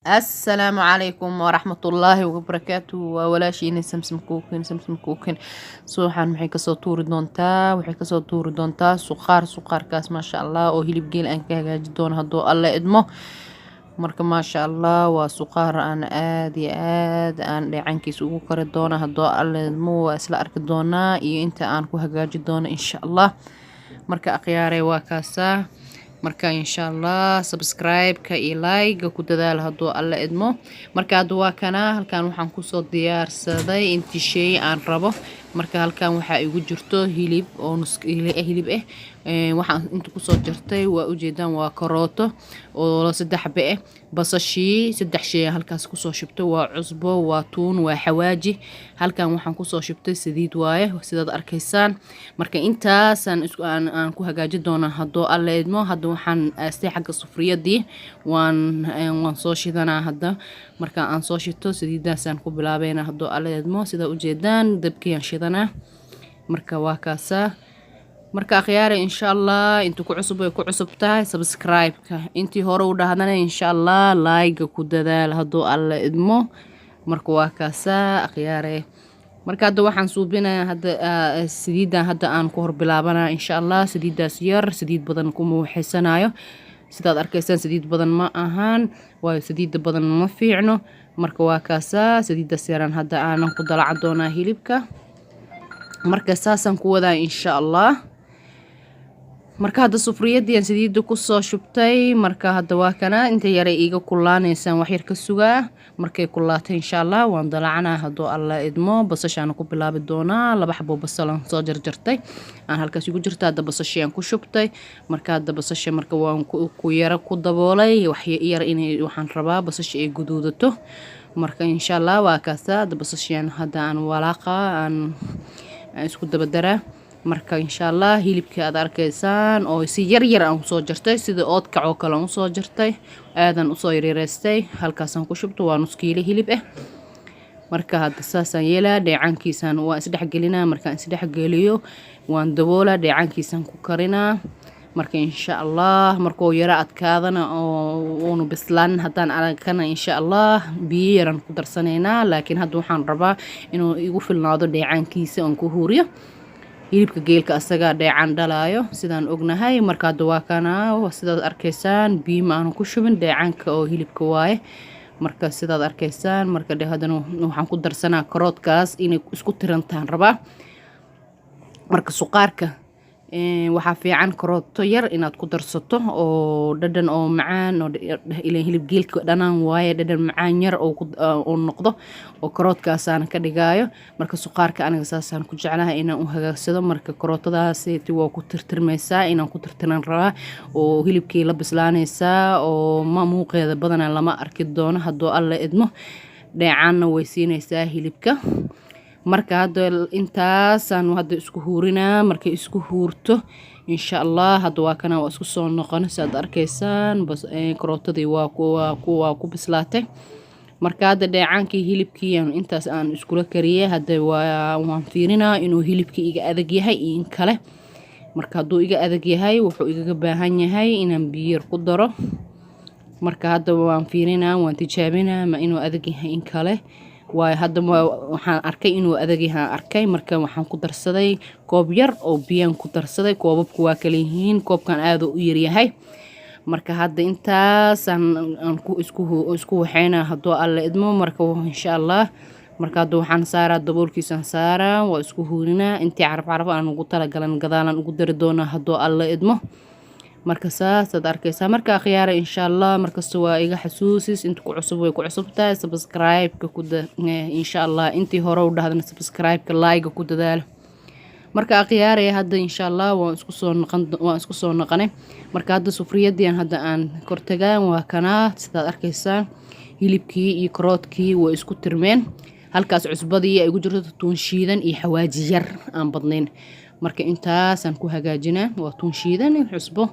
السلام عليكم ورحمة الله وبركاته وولاashayna samsam cooking suuxan maxay kasoo tuuri doontaa suqaarkaas maasha Allah oo hilib geel aan ka hagaaji doono haduu alla idmo marka maasha Allah waa suqaar aan aad iyo aad aan dheecankiisa ugu kari doono haduu alla idmo waa isla arki doonaa iyo inta aan ku hagaaji doono insha Allah marka akhyaare waa kaasa marka insha Allah subscribe ka iyo like ku dadaal haduu alla idmo marka hadda waa kana halkan waxaan ku soo diyaarsaday intii shay aan rabo marka halkan waxa igu jirto hilib oo nus hilib waxaan inta ku soo jartay waa ujeedaan waa karooto oo 3 xabbe basashii 3 shay halkaas ku soo shubtay waa cusbo waa tuun waa xawaaji halkan waxaan ku soo shubtay saliid waaye sidaad arkaysaan marka intaasaan aan ku hagaaji doona hadoo alla idmo hadda waxaan aastay xagga sufriyadii waan soo shidanaa hadda marka aan soo shito saliidaasaan ku bilaabayna hadoo alla idmo sida ujeedaan dabkii aan shidanaa marka waa kaasa marka akhyaare insha Allah inta ku cusub ay ku cusubtahay subscribe ka intii hore u dhahdana insha Allah like ku dadaal hadoo alla idmo marka waa kaasa akhyaare marka hadda waxaan suubinaa hadda saliidan hadda aan ku hor bilaabana insha Allah saliidaas yar saliid badan kuma waxaysanayo sidaad arkaysaan saliid badan ma ahaan waa saliid badan ma fiicno marka waa kaasa saliidaas yaran hadda aan ku dalac doonaa hilibka marka saasan ku wadaa insha Allah marka hadda sufriyadii aan saliida ku soo shubtay marka hadda waa kana inta yar iiga kulaanaysan wax yar ka sugaa markay kulaatay insha Allah waan dalacanaa hadoo alla idmo basashaan ku bilaabi doonaa 2 xabo basal aan soo jarjartay aan halkaas ugu jirta hadda basashaan ku shubtay marka hadda basasha marka waan ku yara ku daboolay wax yar inay waxaan rabaa basasha ay guduudato marka insha Allah waa kaasa hadda basashaan hadda aan walaaqa aan isku dabadaraa marka insha Allah hilibka aad arkaysaan oo si yar aan soo jartay sida oodkac oo kale aan soo jartay aadan u soo yareystay halkaas aan ku shubto waa nus kiilo hilib marka hadda saasaan yeelaa dheecankiisaan waa isdhex gelinaa marka isdhex geliyo waan daboolaa dheecankiisaan ku karinaa marka insha Allah markuu yara adkaadana oo bislaan hadaan aragana insha Allah biyo yaran ku darsaneynaa laakiin hadda waxaan rabaa inuu igu filnaado dheecankiisa aan ku huuriyo hilibka geelka asaga dheecan dhalaayo sidaan ognahay marka hadda waa kana sidaad arkaysaan biyo aan ku shubin dheecanka oo hilibka waaye marka sidaad arkaysaan marka hadana waxaan ku darsanaa karoodkaas inay isku tirantaan rabaa marka suqaarka waxa fiican karooto yar inaad ku darsato oo dhadhan oo macaan oo ilaa hilib geelka dhanaan waaye dhadhan macaan yar oo noqdo oo karoodkaas aan ka dhigaayo marka suqaarka aniga saasaan ku jeclahay inaan u hagaagsado marka karootadaas waa ku tirtirmaysaa inaan ku tirtiran rabaa oo hilibkii la bislaanaysaa oo muuqeeda badan lama arki doono hadoo alla idmo dheecaanna way siinaysaa hilibka marka hadda intaasaan hadda isku huurinaa markay isku huurto insha Allah hadda waa kana waa isku soo noqon saad arkaysaan bas karootadii waa ku bislaatay marka hadda dheecaankii hilibkii intaas aan isku kariyay hadda waan fiirinaa inuu hilibkii iga adag yahay in kale marka haduu iga adag yahay wuxuu iga baahan yahay inaan biyo ku daro marka hadda waan fiirinaa waan tijaabinaa ma inuu adag yahay in kale waa hadda waxaan arkay inuu adag yahay arkay marka waxaan ku darsaday koob yar oo biyo ku darsaday koobabku waa kala yihiin koobkan aad u yar yahay marka hadda intaas aan ku isku waxayna hadoo alla idmo marka insha Allah marka hadda waxaan saaraa daboolkiisa saaraa waa isku huurinaa intii caraf aan ugu tala galan gadaalan ugu dari doona hadoo alla idmo marka saad arkaysaa marka akhyaara insha Allah markasta waa iga xasuusis inta ku cusub way ku cusubtahay subscribe ka insha Allah intii hore u dhahdana subscribe ka like ku dadaal marka akhyaara hadda insha Allah waan isku soo noqonay marka hadda sufriyadii hadda aan kortagaan waa kana sidaad arkaysaan hilibkii iyo karoodkii way isku tirmeen halkaas cusbadii ay ugu jirto tuun shiidan iyo xawaaji yar aan badnayn marka intaasaan ku hagaajinaa waa tuun shiidan cusbo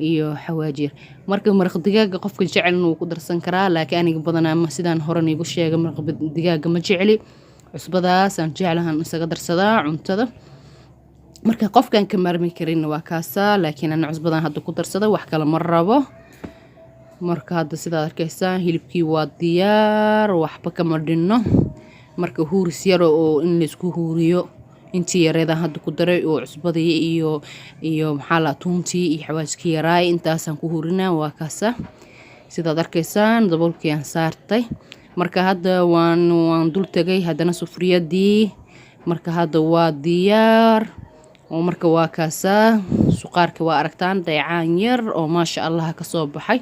iyo xawaajir marka maraq digaaga qofka jecel inuu ku darsan karaa laakiin aniga badanaa ma sidaan hore igu sheegay maraq digaaga ma jeceli cusbadaas aan jeclahan isaga darsadaa cuntada marka qofkan ka marmi karin waa kaasa laakiin aan cusbadan hadda ku darsada wax kale ma rabo marka hadda sidaad arkaysaan hilibkii waa diyaar waxba kama dhinno marka huuris yar oo in la isku huuriyo intii yareeda hadda ku daray oo cusbadii iyo maxaa la tuuntii iyo xawaajkii yaraay intaasaan ku huurinaa waa kaasa sidaad arkaysaan daboolkii aan saartay marka hadda waan dul tagay haddana sufriyadii marka hadda waa diyaar oo marka waa kaasa suqaarka waa aragtaan daycaan yar oo maasha Allah ka soo baxay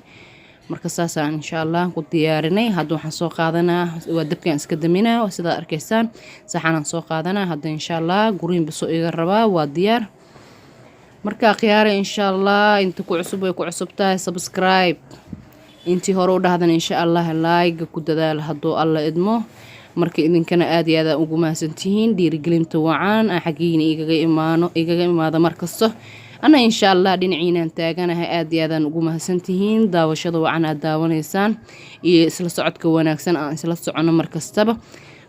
marka saasaan insha Allah ku diyaarinay hadda waxaan soo qaadanaa waa dabkaan iska daminaa sidaad arkaysaan saxanaan soo qaadanaa hadda insha Allah guriin biso iga rabaa waa diyaar marka khiyaare insha Allah inta ku cusub way ku cusubtahay subscribe intii hore u dhahdan insha Allah like ku dadaal hadduu alla idmo marka idinkana aad iyo aad ugu mahadsantihiin dhiirigelinta wacan xaqiina igaga imaado markasto ana insha Allah dhinaciinaan taaganahay aad iyo aad ugu mahadsantihiin daawashada wacan aad daawanaysaan iyo isla socodka wanaagsan aan isla socono markastaba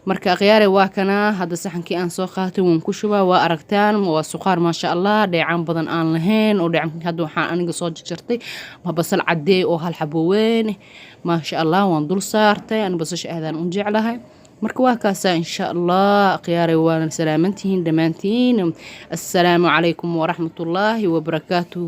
marka khiyaare waa kana hadda saxankii aan soo qaatay waan ku shubaa waa aragtaan waa suqaar maasha Allah dheecaan badan aan lahayn oo dheecaan hadda waxaan aniga soo jartay basal cadeey oo hal xabo weyn maasha Allah waan dul saartay aan basasha aadaan u jeclahay marka waa kaasa insha Allah khiyaare waan salaamantihiin dhamaantiin assalaamu calaykum wa rahmatullaahi wa barakaatuh